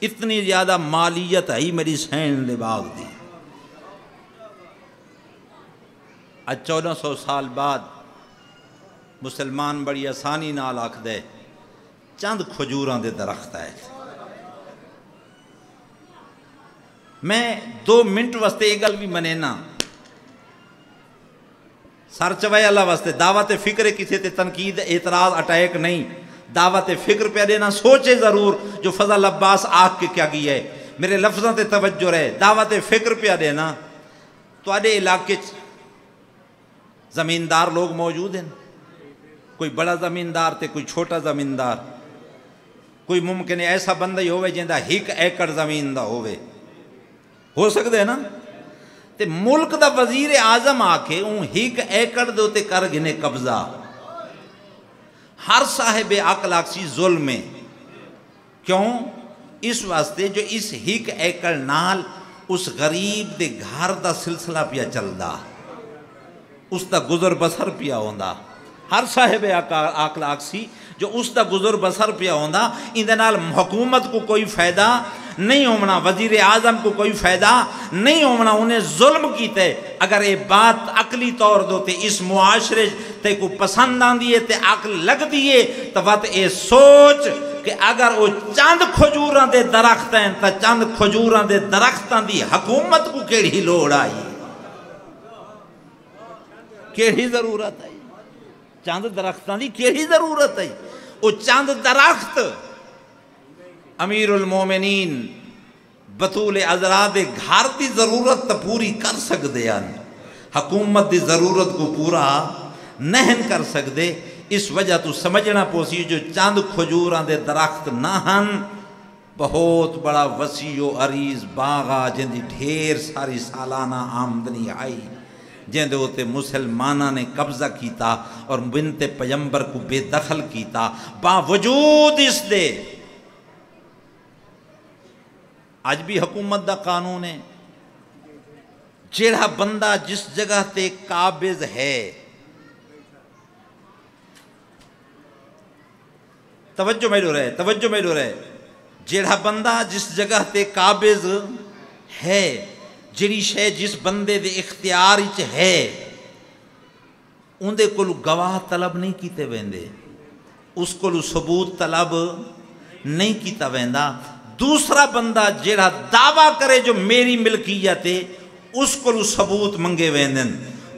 اتنی زیادہ مالیت ہے میری سین دے باغ دی۔ اج 1400 سال بعد مسلمان بڑی آسانی نال آکھ دے چند کھجوراں دے درخت ہے۔ میں 2 منٹ واسطے یہ گل بھی منینا، سر چوائے اللہ واسطے دعوت فکر کسی تے تنقید اعتراض اٹیک نہیں، دعوت فکر پہ دینا، سوچے ضرور جو فضل عباس آکھ کے کیا گئی ہے، میرے لفظوں تے توجہ رہے، دعوت فکر پہ دینا۔ تو آدھے علاقے زمیندار لوگ موجود ہیں، کوئی بڑا زمیندار تے کوئی چھوٹا زمیندار، کوئی ممکن ہے ایسا بندہ ہی ہوئے جندہ 1 ایکڑ زمین دا ہوئے، ہو سکتے ہیں نا، تے ملک دا وزیر اعظم آکے ان 1 ایکڑ دوتے کر گنے قبضہ، ہر صاحب عقل آکسی ظلم میں، کیوں؟ اس واسطے جو اس 1 ایکڑ نال اس غریب دے گھر دا سلسلہ پیا چلدا، اس دا گزر بسر پیا ہوندا، ہر صاحب عقل آکسی جو اس دا گزر بسر پیا ہوندا، اندے نال حکومت کو کوئی فائدہ نہیں ہونا، وزیر اعظم کو کوئی فائدہ نہیں ہونا، انہیں ظلم کیتے۔ اگر یہ بات عقلی طور دوتے اس معاشرے تے کو پسند آن دیئے تے عقل لگ دیئے تو وقت یہ سوچ کہ اگر وہ چند کھجوراں دے درخت ہیں تو چند کھجوراں دے درختاں دی حکومت کو کیڑی لوڑ آئی، کیڑی ضرورت ہے، چند درختاں دی کیڑی ضرورت ہے؟ وہ چند درخت امیر المومنین بطول عذرا دے گھر دی ضرورت تا پوری کر سکتے ہیں، حکومت دی ضرورت کو پورا نہیں کر سکتے۔ اس وجہ تو سمجھنا پوسی جو چند کھجوراں دے درخت نہ ہن، بہت بڑا وسیع و عریض باغا جن دی ڈھیر ساری سالانہ آمدنی آئی، جن دے ہوتے مسلمانہ نے قبضہ کیتا اور بنت پیمبر کو بے دخل کیتا، باوجود اس دے آج بھی حکومت دا قانون ہے، جیڑا بندہ جس جگہ تے قابض ہے، توجہ میں لو رہے، جیڑا بندہ جس جگہ تے قابض ہے، جڑی شے جس بندے دے اختیار وچ ہے، اندے کولو گواہ طلب نہیں کیتے ویندے، اس کولو ثبوت طلب نہیں کیتا ویندا۔ دوسرا بندہ جیڑا دعویٰ کرے جو میری ملکیت ہے، اس کو ثبوت منگے ویندن،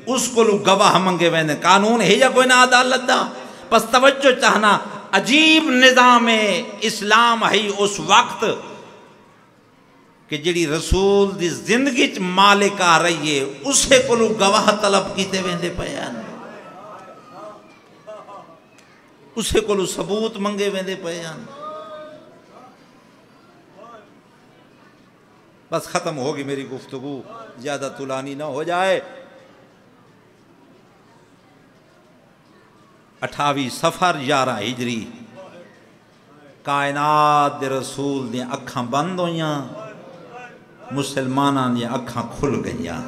اس کو گواہ منگے ویندن۔ قانون ہے یا کوئی نہ عدالت دا؟ پس توجہ چاہنا، عجیب نظام اسلام ہے اس وقت کہ جڑی رسول دی زندگی چ مالک آ رہی ہے اسے کولو گواہ طلب کیتے ویندے پئے ہیں، اسے کولو ثبوت منگے ویندے پئے ہیں۔ بس ختم ہوگی میری گفتگو، زیادہ طولانی نہ ہو جائے۔ 28 صفر 11 ہجری کائنات دے رسول دی اکھاں بند ہویاں، مسلماناں دی اکھاں کھل گئیاں۔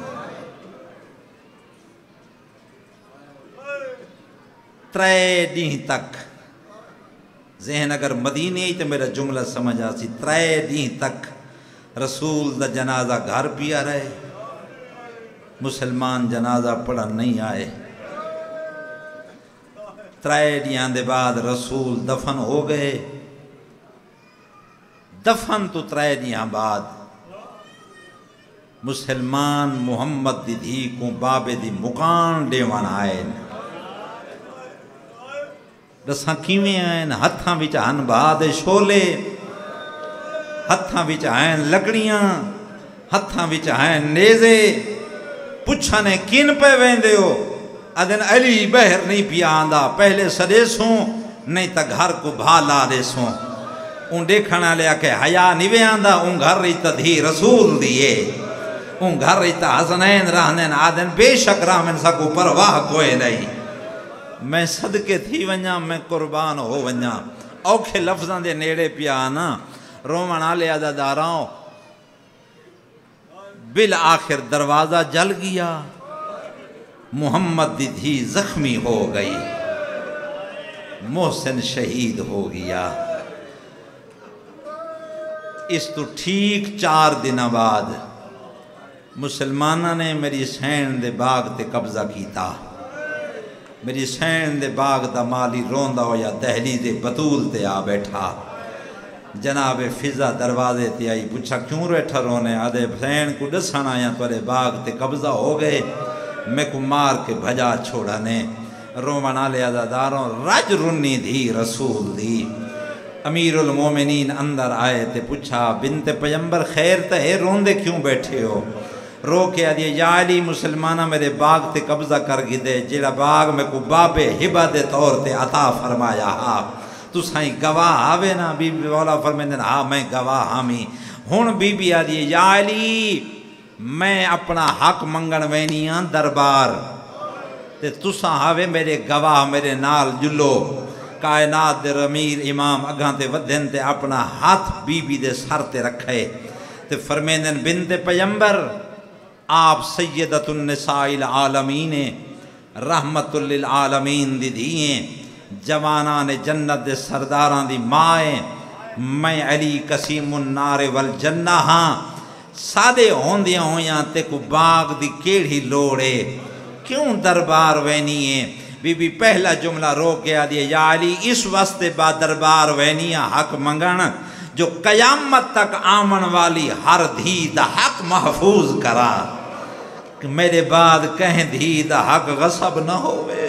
3 دن تک ذہن اگر مدینے ہی تو میرا جملہ سمجھ آسی، 3 دن تک رسول دا جنازہ گھر پیا رہے، مسلمان جنازہ پڑھن نہیں آئے۔ 3 دن دے بعد رسول دفن ہو گئے۔ دفن تو 3 دن بعد مسلمان محمد دی دھی کو بابے دی مکان ڈیوان آئے، دساں کیویں آئے، ہتھاں وچ ہن بہا دے شولے، ہتھاں وچ آئے لکڑیاں، ہتھاں وچ آئے نیزے، پچھانے کن پہ ویندے ہو؟ ادن علی بہر نہیں پیا آندا، پہلے سدے سوں نہیں تا گھر کو بھا لا دے سوں۔ ان دیکھنا لیا کہ حیا نہیں وے آندا، ان گھر رہی تا دھی رسول دیئے، ان گھر رہی تا حسنین رہنین آدن بے شک رحمن سا کو پرواہ کوئے نہیں۔ میں صدقے تھی ونجا، میں قربان ہو ونجا، اوکھے لفظاں دے نیڑے پیا آنا، رومنا لیا دا داراؤں، بالآخر دروازہ جل گیا، محمد دی دھی زخمی ہو گئی، محسن شہید ہو گیا۔ اس تو ٹھیک 4 دن بعد مسلمانہ نے میری سین دے باغ تے قبضہ کیتا، میری سین دے باغ دا مالی روندہ ہو یا دہلیز بطول تے آ بیٹھا۔ جناب فضا دروازے تے آئی، پوچھا کیوں بیٹھا رونے؟ آدھے سین کو ڈسانا یا تورے باغ تے قبضہ ہو گئے، میں کو مار کے بھجا چھوڑا نے۔ رومنا لے عزاداروں، رج رنی دھی رسول دی۔ امیر المومنین اندر آئے تے پوچھا بنت پیمبر خیر تے روندے کیوں بیٹھے ہو؟ رو کے آدھے یا علی مسلمانہ میرے باغ تے قبضہ کر گی دے، جیڑا باغ میں کو بابے ہبہ دے طور تے عطا فرمایا ہاں، تو سائیں گواہ آوے نا؟ بی بی مولا فرمیندن ہاں میں گواہ ہامی۔ ہون بی بی آدھے یا علی میں اپنا حق منگن وینیاں دربار تے تساں آوے میرے گواہ میرے نال جلو۔ کائنات دے امیر امام اگاں تے ودھن تے اپنا ہاتھ بی بی دے سر تے رکھے تے فرمیندن بنت پیمبر آپ سیدت النساء العالمین رحمت للعالمین دی دھییں، جوانان جنت دے سرداران دی مائیں، میں علی قسیم النار والجنہ ہاں۔ سادے ہوندیاں ہویاں تے کو باغ دی کیڑھی لوڑے، کیوں دربار وینی ہے؟ بی بی پہلا جملہ رو کے آدھے یا علی اس واسطے با دربار وینیاں حق منگن جو قیامت تک آمن والی ہر دھی دا حق محفوظ کرا، کہ میرے بعد کہیں دھی دا حق غصب نہ ہوئے،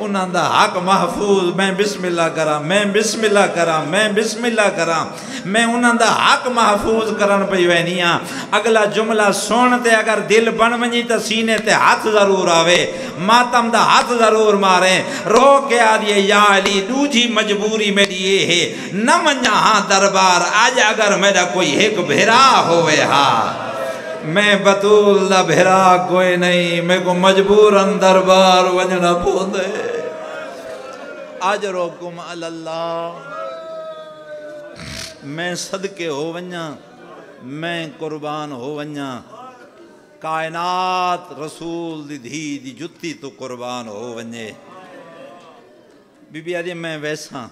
انہاں دا حق محفوظ۔ میں بسم اللہ کرا، میں بسم اللہ کرا، میں بسم اللہ کرا، میں انہاں دا حق محفوظ کرن پئی وینیاں۔ اگلا جملہ سنتے اگر دل بن ونجی تا سینے تے ہاتھ ضرور آوے، ماتم دا ہاتھ ضرور مارے۔ رو کے آدھئے یا علی دوجی مجبوری میری یہ ہے، نہ منجا ہاں دربار، آج اگر میرا کوئی ایک بھیرا ہوئے ہاں، میں بطول دا بھیرا کوئی نہیں، میں کو مجبوراً دربار وجنا پوندے۔ اجرکم علی اللہ، میں صدقے ہو ونجا، میں قربان ہو ونجا، کائنات رسول دی دھی دی جتی تو قربان ہو ونجے۔ بی بی آدھی میں ویسا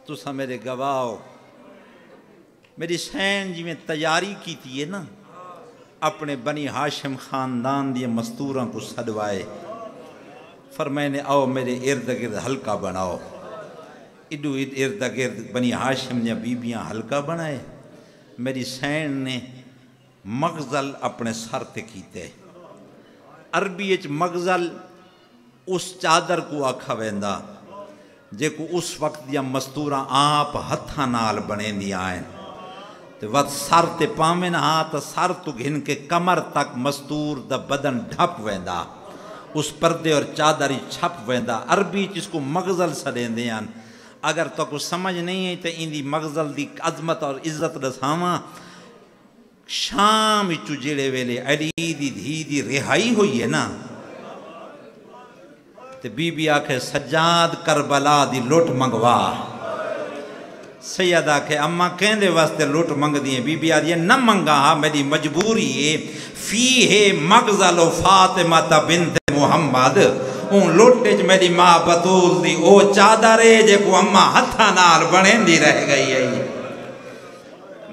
تسا میرے گواہ ہو۔ میری سین جی میں تیاری کی تھی نا، اپنے بنی ہاشم خاندان دیے مستوراں کو صدوائے، فرمائنے آؤ میرے ارد گرد حلقہ بناؤ۔ ادو ارد گرد بنی ہاشم نے بیبیاں حلقہ بنائے۔ میری سین نے مغزل اپنے سر تے کیتے۔ عربی اچ مغزل اس چادر کو آکھا ویندا جے کو اس وقت دیا مستوراں آپ ہتھاں نال بنے دی آئیں، تے وقت سر تے پاویں ہاں تو سر تو گھن کے کمر تک مستور دا بدن ڈھپ ویندا اس پردے اور چادری چھپ ویندا عربی جس کو مغزل سڑیندے ہیں اگر تو کو سمجھ نہیں ہے تو اندی مغزل دی عظمت اور عزت دساواں شام وچوں جڑے ویلے علی دی دھی دی رہائی ہوئی ہے نا تے بی بی آکھے سجاد کربلا دی لوٹ منگوا سید آکھے اماں کہندے واسطے لوٹ منگ دیئے بی بی آدھی نہ منگا میری مجبوری ہے فی ہے مغزل و فاطمہ بنت محمد اون لوٹے چ میری ماں بطول دی او چادرے جے کو اماں ہتھا نال بڑھیں دی رہ گئی ہے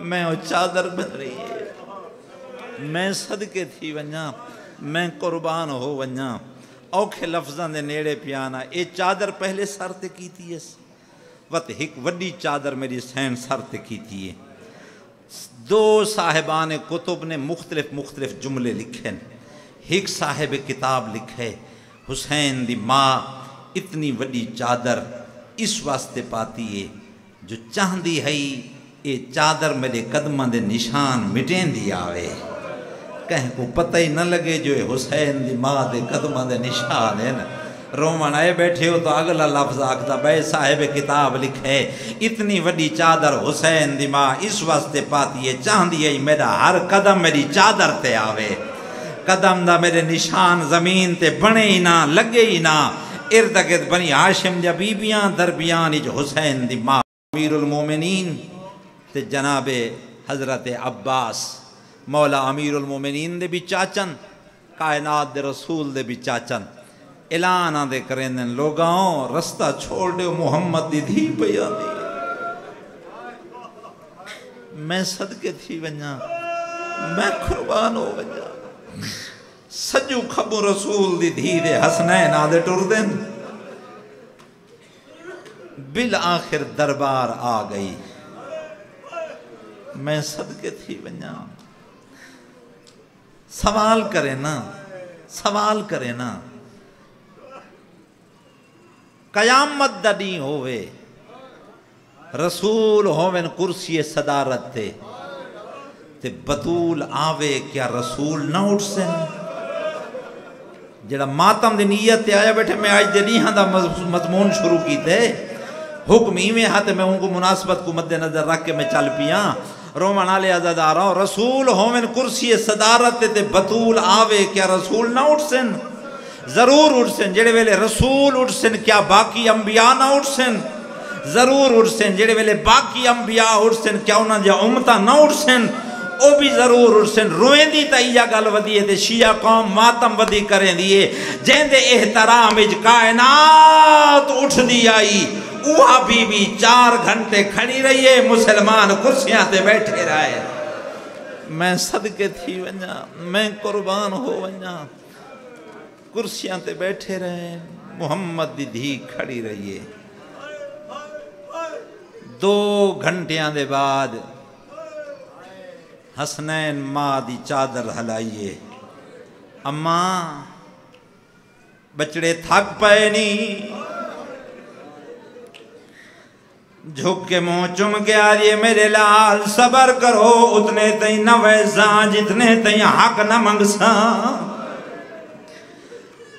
میں او چادر بن رہی ہے میں صدقے تھی ونجا میں قربان ہو ونجا اوکھے لفظاں دے نیڑے پیانا اے چادر پہلے سر تے کی تھی اس وقت ایک وڈی چادر میری سین سر تے کی تھی ہے دو صاحبان کتب نے مختلف جملے لکھیں ایک صاحب کتاب لکھے حسین دی ماں اتنی وڈی چادر اس واسطے پاتی ہے جو چاندی ہے یہ چادر میرے قدموں دے نشان مٹیں دی آوے کہیں کو پتہ ہی نہ لگے جو حسین دی ماں دے قدموں دے نشان ہے نا رومن آئے بیٹھے ہو تو اگلا لفظ آکھتا بے صاحب کتاب لکھے اتنی وڈی چادر حسین دی ماں اس واسطے پاتی ہے چاندی ہے میرا ہر قدم میری چادر تے آوے قدم دا میرے نشان زمین تے بنے ہی نہ لگے ہی نہ ارد گرد بنی ہاشم دیا بیبیاں دربیان جو حسین دی ماں امیر المومنین تے جناب حضرت عباس مولا امیر المومنین دے بھی چاچن کائنات دے رسول دے بھی چاچن اعلان دے کریں دن لوگاں رستہ چھوڑ دے محمد دی دھی پیا دی میں صدقے تھی ونجا میں قربان ہو ونجا سجو خبو رسول دی دھی دے حسنین آدھے ٹر دن بالآخر دربار آ گئی میں صدقے تھی ونجا سوال کرے نا قیامت دا نہیں ہوئے رسول ہوئن کرسی صدارت تے بطول آوے کیا رسول نہ اٹھ سن جڑا ماتم دی نیت تے آیا بیٹھے میں آج دنیہاں دا مضمون شروع کی تے حکم ہی میں ہاتھ میں ان کو مناسبت کو مد نظر رکھ کے میں چل پیاں رومن آلے عزاداراں رسول ہوئن کرسی صدارت تے بطول آوے کیا رسول نہ اٹھ سن ضرور اٹھ سن جڑے ویلے رسول اٹھ سن کیا باقی انبیاء نہ اٹھ سن ضرور اٹھ سن جڑے ویلے باقی انبیاء اٹھ سن کیا انہاں جا امتہ نہ اٹھ سن او بھی ضرور اٹھ سن روئیں دی تا یہ گل ودیے تے شیعہ قوم ماتم ودی کریں دیئے جہن دے احترام اج کائنات اٹھ دی آئی اوہا بی بی 4 گھنٹے کھڑی رہیے مسلمان کرسیاں تے بیٹھے رہے میں صدقے تھی ونجا میں قربان ہو ونجا کرسیاں تے بیٹھے رہے محمد دی دھی کھڑی رہیے 2 گھنٹیاں دے بعد حسنین ماں دی چادر ہلائیے اماں بچڑے تھک پائے نہیں جھک کے منہ چم کے آئیے میرے لال صبر کرو اتنے تئیں نہ ویساں جتنے تئیں حق نہ منگساں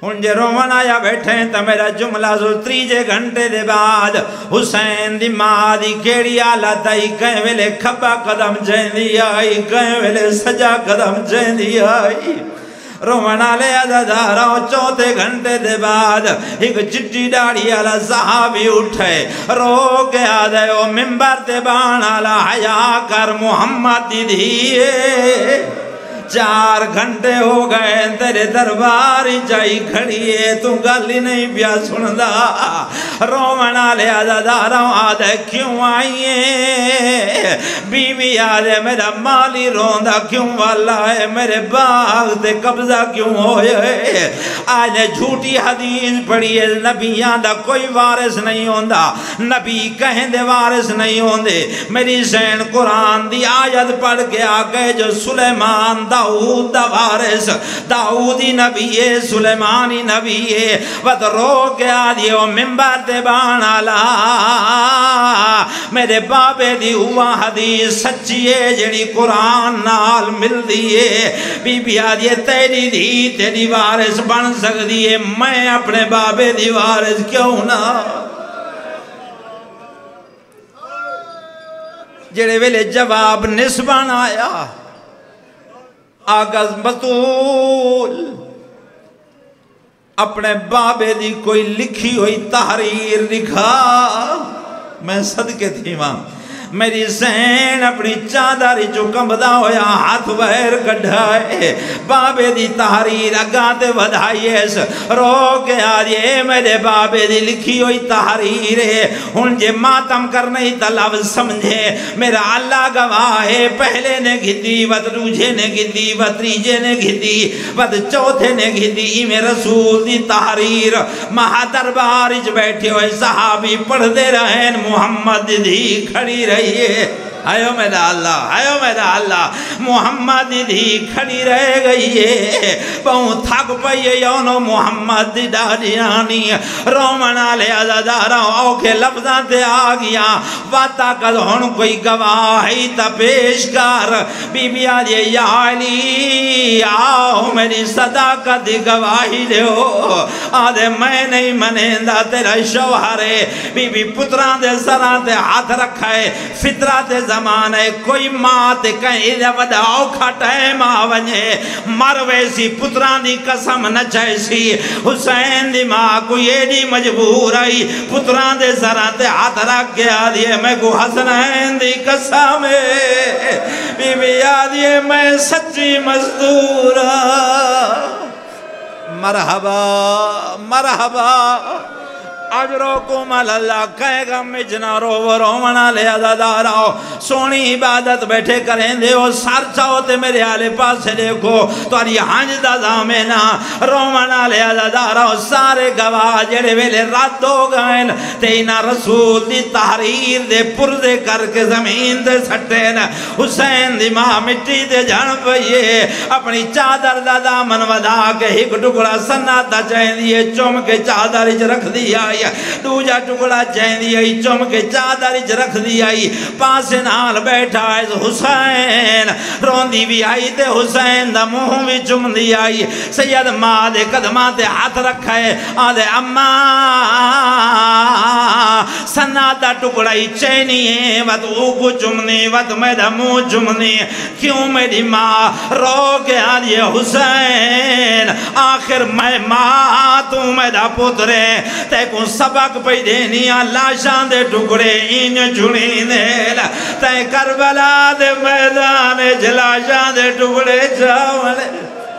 ہن جے رومن آیا بیٹھے تا میرا جملہ زو 3 گھنٹے دے بعد حسین دی ماں دی کیڑی حالت آئی کہیں ویلے کھبا قدم جیندی آئی کہیں ویلے سجا قدم جیندی آئی رومن آلے عزاداراں 4 گھنٹے دے بعد ایک چٹی ڈاڑی آلا صحابی اٹھے رو کے آدھے او ممبر تے بان آلا حیا کر محمد دی دھیے 4 گھنٹے ہو گئے تیرے دربار جائی کھڑیے تو گلی نہیں بیا سندا رومن آلے عزاداراں آدھے کیوں آئیے بی بی آدھے میرا مالی روندہ کیوں والا ہے میرے باغ تے قبضہ کیوں ہوئے آج جھوٹی حدیث پڑھی ہے نبیاں دا کوئی وارث نہیں ہوندہ نبی کہیں دے وارث نہیں ہوندے میری زین قرآن دی آیت پڑھ کے آگئے جو سلیمان دا داؤد دا وارث داؤدی نبی سلیمانی نبی وقت رو کے آدھی او ممبر دے بانا لا میرے بابے دی ہوا حدیث سچی ہے جڑی قرآن نال مل دیئے بی بی آدھی تیری دی تیری وارث بن سکتی ہے میں اپنے بابے دی وارث کیوں نہ جڑے ویلے جواب نسبان آیا آغاز بطول اپنے بابے دی کوئی لکھی ہوئی تحریر لکھا میں صدقے تھی ماں میری زین اپنی چادری جو کمبدا ہویا ہاتھ بہر کڑھائے بابے دی تحریر اگاتے ودھائیے رو کے آدھے میرے بابے دی لکھی ہوئی تحریر ہے ان جے ماتم کرنے تا لفظ سمجھے میرا اللہ گواہ پہلے نے گھتی وط روجھے نے گھتی وط تریجے نے گھتی وط چوتھے نے گھتی میں رسول دی تحریر مہا دربارج بیٹھے ہوئے صحابی پڑھ دے رہے محمد دی کھڑی رہے آئیو میرا اللہ محمد دی کھڑی رہ گئی ہے بہت تھک پئیے یونو محمد دی ڈاڑیانی رومنا لے عزادارا اوکھے لفظاں تے آگیا واتا قد ہون کوئی گواہی تا پیش کر بی بی آدھے یا علی آؤ میری صداقت دی گواہی لے ہو آدھے میں نہیں منیندہ تیرا شوہرے بی بی پتران دے سران تے ہاتھ رکھائے فطرات زمانے کوئی ماں تے کہیں دے وڈا اوکھا ٹائم آونجے مرویسی پتران دی قسم نہ چاہیسی حسین دی ماں کوئی ایڈی مجبور آئی پتران دے سران تے ہاتھ رکھ کے آدھیے میں کو حسنین دی قسم بی بی آدھیے میں سچی مزدورا مرحبا مرحبا اجرکم اللہ کہے گا مجنا رو رومنا لے عزاداراؤ سونی عبادت بیٹھے کریں دے ہو سر چاہو تے میرے آلے پاس سے دیکھو تو آری ہنج دا زامینا رومنا لے عزاداراؤ سارے گواہ جڑے ویلے رد ہو گئے تینا رسول دی تحریر دے پردے کر کے زمین دے سٹین حسین دی ماں مٹی دے جان پئیے اپنی چادر دا دامن ودا کے ایک ٹکڑا سناتا چاہیں دیئے چوم کے چادر اچ رکھ دیا دوجا ٹکڑا چین دی چم کے چادر رکھ دی آئی پاس نال بیٹھا ہے حسین روندی بھی آئی تے حسین دا منہ بھی چم دی آئی سید ماں دے قدماں تے ہاتھ رکھا ہے آدھے اماں سنا دا ٹکڑا ہی چینی ہے وط اوکو چمنی وط میرا منہ چمنی کیوں میری ماں رو کے آدھے حسین آخر میں ماں تو میرا پترے تے کو سبق پہ دینیا لاشان دے ٹکڑے این جھڑی دیل تے کربلا دے میدان جلاشان دے ٹکڑے چاولے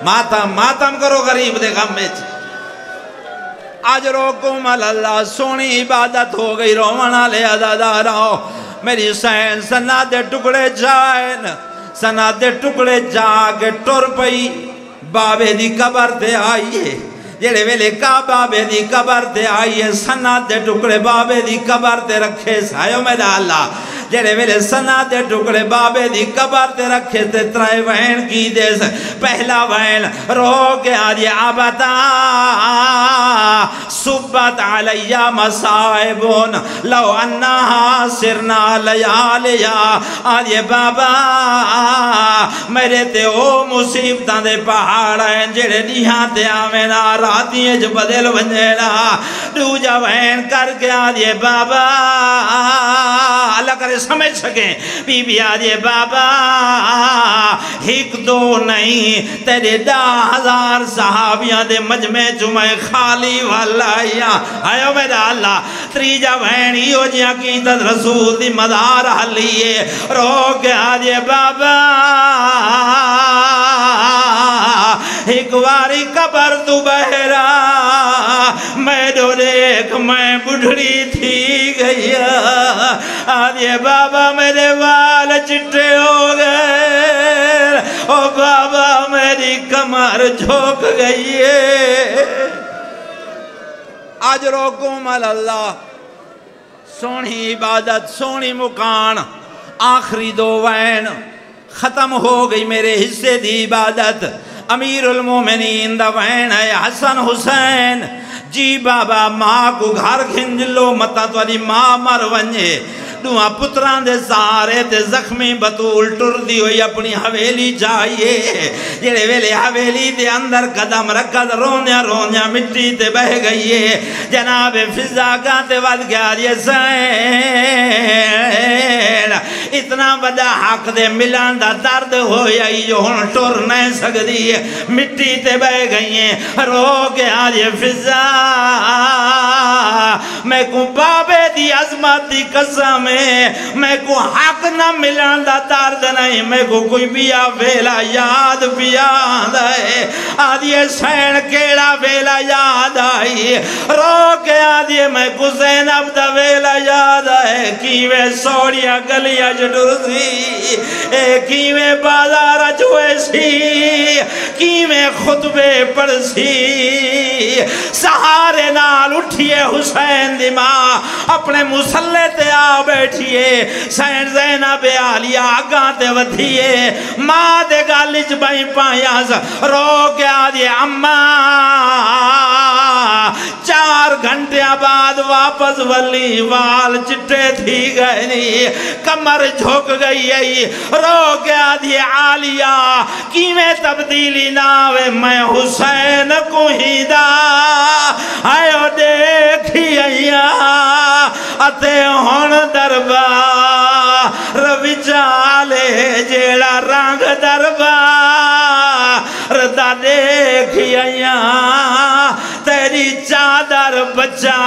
ماتم کرو غریب دے غم میں اجرکم اللہ سونی عبادت ہو گئی رومنا لے عزاداراؤ میری سین سنا دے ٹکڑے جائن سنا دے ٹکڑے جا کے ٹور پئی بابے دی قبر تے آئیے جڑے ویلے کا بابے دی قبر تے آئیے سنا دے ٹکڑے بابے دی قبر تے رکھے سایو میرا اللہ جڑے ویلے سنا دے ٹکڑے بابے دی قبر تے رکھے تے ترائے وین کی دے پہلا وین رو کے آدھے آبتا صبت علیہ مسائبون لو انہا سرنا لیالیا آدھے بابا میرے تے او مصیبتاں دے پہاڑ ہیں جڑے نیہاں تے آمینا راتیاں جو بدل ونجینا دوجا وین کر کے آدھے بابا اللہ کرے سمجھ سکیں بی بی آدھے بابا ایک دو نہیں تیرے 10,000 صحابیاں دے مجمع جمعہ خالی والا آئیو میرا اللہ تریجا بہنی ہو جیا کی تد رسول دی مدار حلیے رو کے آدھے بابا ایک واری قبر تو بہرا میں دو دیکھ میں بڑھڑی تھی گئی آدھے بابا میرے وال چٹے ہو گئے او بابا میری کمر جھوک گئی ہے اجرکم اللہ سونی عبادت سونی مکان آخری دو وین ختم ہو گئی میرے حصے دی عبادت امیر المومنین دا وین ہے حسن حسین جی بابا ماں کو گھر کھنج لو متا تو علی ماں مر ونجے دوہاں پتران دے سارے تے زخمی بطول ٹر دی ہوئی اپنی حویلی جائیے جڑے ویلے حویلی دے اندر قدم رکھت رونیا رونیا مٹی تے بہ گئیے جناب فضا کا تے ود گیا یہ سین اتنا بڑا حق دے ملان دا درد ہویا جو ہن ٹر نہیں سکتی مٹی تے بہ گئیے رو گیا یہ فضا میں کو بابے دی عظمت دی قسم میں کو حق نہ ملان دا درد نہیں میں کو کوئی بیا ویلا یاد بیا آدھائے آدھیے سین کیڑا ویلا یاد آئی رو کے آدھیے میں کو زینب دا ویلا یاد آئے کیوے سوڑیا گلیا جڑر سی کیوے بازار جوئے سی کیوے خطبے پڑھ سی سہارے نال اٹھئے حسین دی ماں اپنے مسلح تے آ بیٹھئے سین زینب عالیہ آگاں تے ودھئے ماں دے گالج بائیں پائیاز رو کے آدھے اممہ 4 گھنٹے بعد واپس ولی وال چٹے تھی گئے نہیں کمر جھوک گئی ہے رو کے آدھے عالیہ کیویں تبدیلی ناوے میں حسین کو ہی دا آئیو دیکھی آئیا اتے ہون دربار روی چالے جیڑا رنگ دربار دا دیکھی آئیا تیری چادر بچا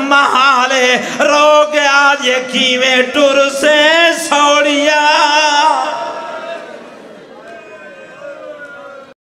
محالے رو گیا یہ کیویں ٹر سے سوڑیا